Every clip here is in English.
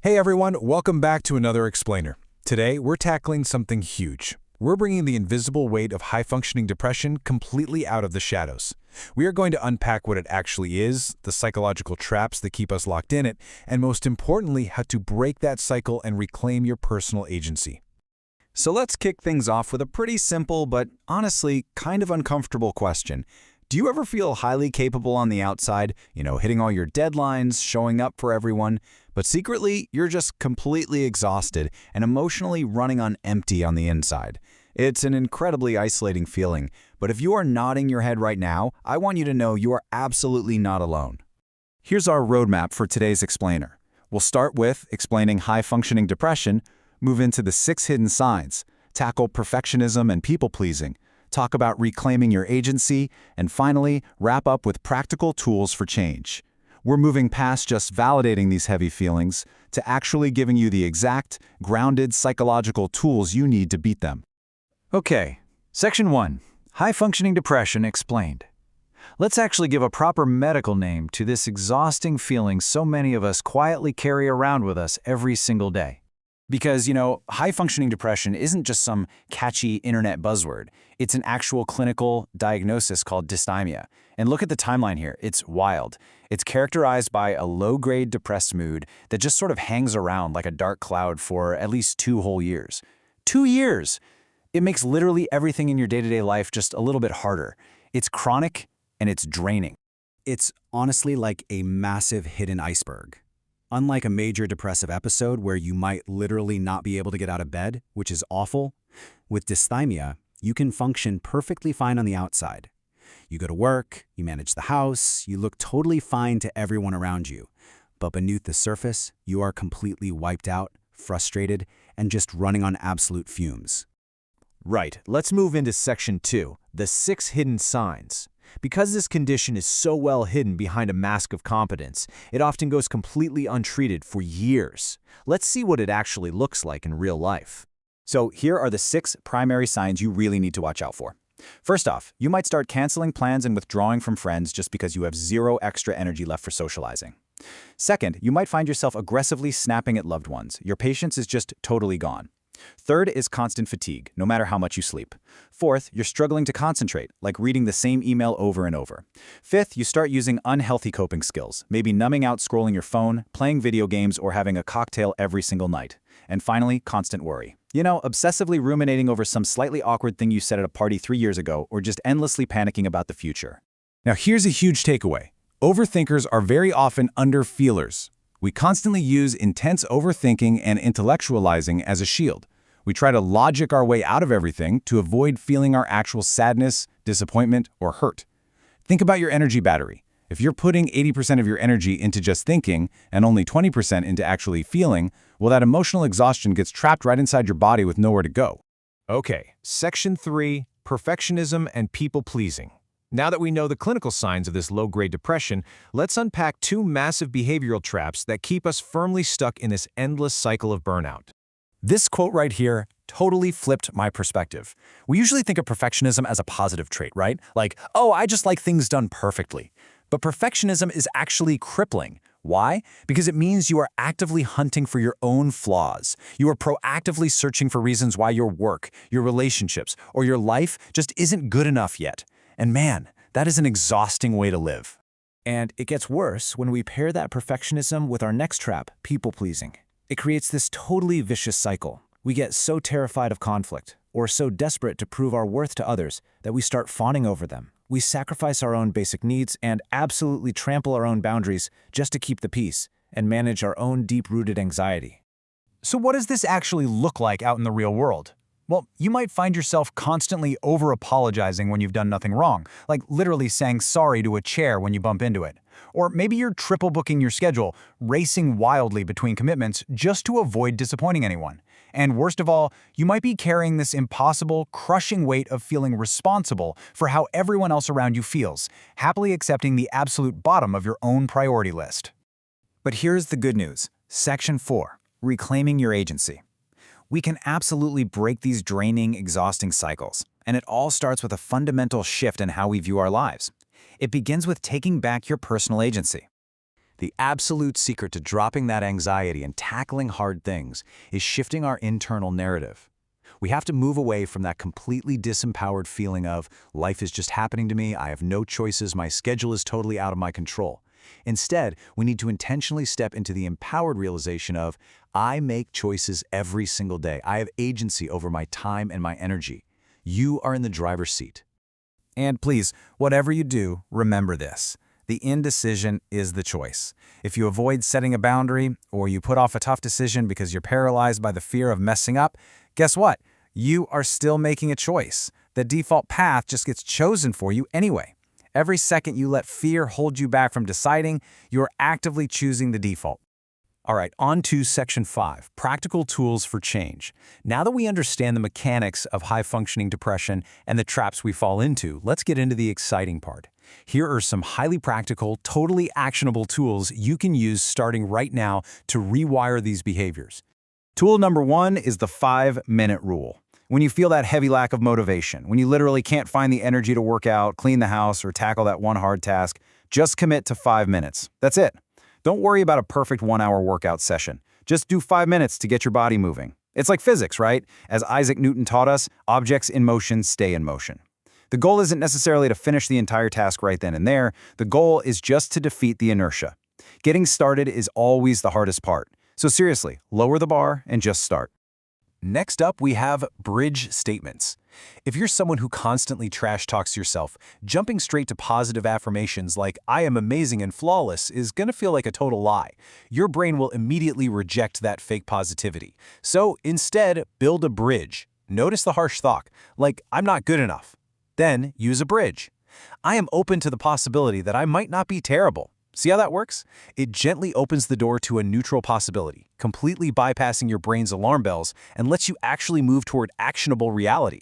Hey everyone, welcome back to another Explainer. Today, we're tackling something huge. We're bringing the invisible weight of high-functioning depression completely out of the shadows. We are going to unpack what it actually is, the psychological traps that keep us locked in it, and most importantly, how to break that cycle and reclaim your personal agency. So let's kick things off with a pretty simple but honestly kind of uncomfortable question. Do you ever feel highly capable on the outside, hitting all your deadlines, showing up for everyone, but secretly you're just completely exhausted and emotionally running on empty on the inside? It's an incredibly isolating feeling, but if you are nodding your head right now, I want you to know you are absolutely not alone. Here's our roadmap for today's Explainer. We'll start with explaining high-functioning depression, move into the 6 hidden signs, tackle perfectionism and people-pleasing, talk about reclaiming your agency, and finally, wrap up with practical tools for change. We're moving past just validating these heavy feelings to actually giving you the exact, grounded psychological tools you need to beat them. Okay, Section 1. High-functioning depression explained. Let's actually give a proper medical name to this exhausting feeling so many of us quietly carry around with us every single day. Because, high-functioning depression isn't just some catchy internet buzzword. It's an actual clinical diagnosis called dysthymia. And look at the timeline here. It's wild. It's characterized by a low-grade depressed mood that just sort of hangs around like a dark cloud for at least 2 whole years. 2 years! It makes literally everything in your day-to-day life just a little bit harder. It's chronic and it's draining. It's honestly like a massive hidden iceberg. Unlike a major depressive episode where you might literally not be able to get out of bed, which is awful, with dysthymia, you can function perfectly fine on the outside. You go to work, you manage the house, you look totally fine to everyone around you. But beneath the surface, you are completely wiped out, frustrated, and just running on absolute fumes. Right, let's move into Section 2, the 6 hidden signs. Because this condition is so well hidden behind a mask of competence, it often goes completely untreated for years. Let's see what it actually looks like in real life. So here are the 6 primary signs you really need to watch out for. First off, you might start canceling plans and withdrawing from friends just because you have 0 extra energy left for socializing. Second, you might find yourself aggressively snapping at loved ones. Your patience is just totally gone. Third is constant fatigue, no matter how much you sleep. Fourth, you're struggling to concentrate, like reading the same email over and over. Fifth, you start using unhealthy coping skills, maybe numbing out scrolling your phone, playing video games, or having a cocktail every single night. And finally, constant worry. Obsessively ruminating over some slightly awkward thing you said at a party 3 years ago, or just endlessly panicking about the future. Now here's a huge takeaway. Overthinkers are very often under-feelers. We constantly use intense overthinking and intellectualizing as a shield. We try to logic our way out of everything to avoid feeling our actual sadness, disappointment, or hurt. Think about your energy battery. If you're putting 80% of your energy into just thinking and only 20% into actually feeling, well, that emotional exhaustion gets trapped right inside your body with nowhere to go. Okay, Section 3, perfectionism and people-pleasing. Now that we know the clinical signs of this low-grade depression, let's unpack 2 massive behavioral traps that keep us firmly stuck in this endless cycle of burnout. This quote right here totally flipped my perspective. We usually think of perfectionism as a positive trait, right? Like, oh, I just like things done perfectly. But perfectionism is actually crippling. Why? Because it means you are actively hunting for your own flaws. You are proactively searching for reasons why your work, your relationships, or your life just isn't good enough yet. And man, that is an exhausting way to live. And it gets worse when we pair that perfectionism with our next trap, people-pleasing. It creates this totally vicious cycle. We get so terrified of conflict, or so desperate to prove our worth to others, that we start fawning over them. We sacrifice our own basic needs and absolutely trample our own boundaries just to keep the peace and manage our own deep-rooted anxiety. So what does this actually look like out in the real world? Well, you might find yourself constantly over-apologizing when you've done nothing wrong, like literally saying sorry to a chair when you bump into it. Or maybe you're triple booking your schedule, racing wildly between commitments just to avoid disappointing anyone. And worst of all, you might be carrying this impossible, crushing weight of feeling responsible for how everyone else around you feels, happily accepting the absolute bottom of your own priority list. But here's the good news. Section 4, reclaiming your agency. We can absolutely break these draining, exhausting cycles, and it all starts with a fundamental shift in how we view our lives. It begins with taking back your personal agency. The absolute secret to dropping that anxiety and tackling hard things is shifting our internal narrative. We have to move away from that completely disempowered feeling of, life is just happening to me, I have no choices, my schedule is totally out of my control. Instead, we need to intentionally step into the empowered realization of, I make choices every single day. I have agency over my time and my energy. You are in the driver's seat. And please, whatever you do, remember this. The indecision is the choice. If you avoid setting a boundary, or you put off a tough decision because you're paralyzed by the fear of messing up, guess what? You are still making a choice. The default path just gets chosen for you anyway. Every second you let fear hold you back from deciding, you're actively choosing the default. All right, on to Section 5, Practical Tools for Change. Now that we understand the mechanics of high-functioning depression and the traps we fall into, let's get into the exciting part. Here are some highly practical, totally actionable tools you can use starting right now to rewire these behaviors. Tool number 1 is the 5-minute rule. When you feel that heavy lack of motivation, when you literally can't find the energy to work out, clean the house, or tackle that one hard task, just commit to 5 minutes. That's it. Don't worry about a perfect 1-hour workout session. Just do 5 minutes to get your body moving. It's like physics, right? As Isaac Newton taught us, objects in motion stay in motion. The goal isn't necessarily to finish the entire task right then and there. The goal is just to defeat the inertia. Getting started is always the hardest part. So seriously, lower the bar and just start. Next up, we have bridge statements. If you're someone who constantly trash talks yourself, jumping straight to positive affirmations like, I am amazing and flawless, is going to feel like a total lie. Your brain will immediately reject that fake positivity. So instead, build a bridge. Notice the harsh thought, like, I'm not good enough. Then use a bridge. I am open to the possibility that I might not be terrible. See how that works? It gently opens the door to a neutral possibility, completely bypassing your brain's alarm bells and lets you actually move toward actionable reality.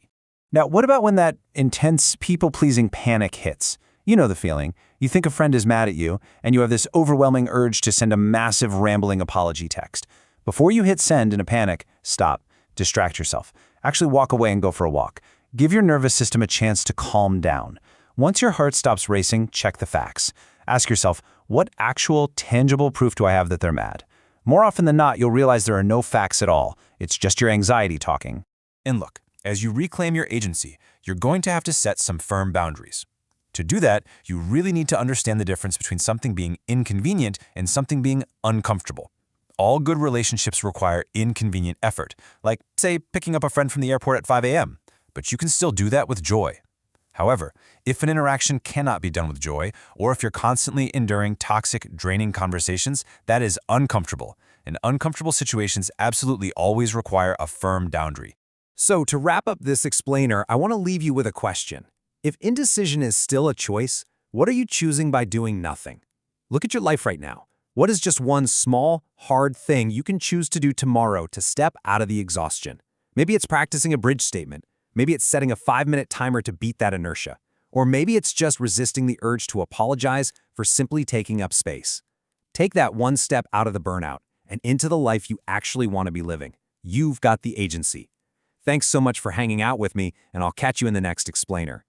Now, what about when that intense people-pleasing panic hits? You know the feeling. You think a friend is mad at you, and you have this overwhelming urge to send a massive rambling apology text. Before you hit send in a panic, stop. Distract yourself. Actually walk away and go for a walk. Give your nervous system a chance to calm down. Once your heart stops racing, check the facts. Ask yourself, what actual, tangible proof do I have that they're mad? More often than not, you'll realize there are no facts at all. It's just your anxiety talking. And look, as you reclaim your agency, you're going to have to set some firm boundaries. To do that, you really need to understand the difference between something being inconvenient and something being uncomfortable. All good relationships require inconvenient effort, like, say, picking up a friend from the airport at 5 a.m., but you can still do that with joy. However, if an interaction cannot be done with joy, or if you're constantly enduring toxic, draining conversations, that is uncomfortable. And uncomfortable situations absolutely always require a firm boundary. So to wrap up this explainer, I want to leave you with a question. If indecision is still a choice, what are you choosing by doing nothing? Look at your life right now. What is just one small, hard thing you can choose to do tomorrow to step out of the exhaustion? Maybe it's practicing a bridge statement. Maybe it's setting a 5-minute timer to beat that inertia. Or maybe it's just resisting the urge to apologize for simply taking up space. Take that one step out of the burnout and into the life you actually want to be living. You've got the agency. Thanks so much for hanging out with me, and I'll catch you in the next explainer.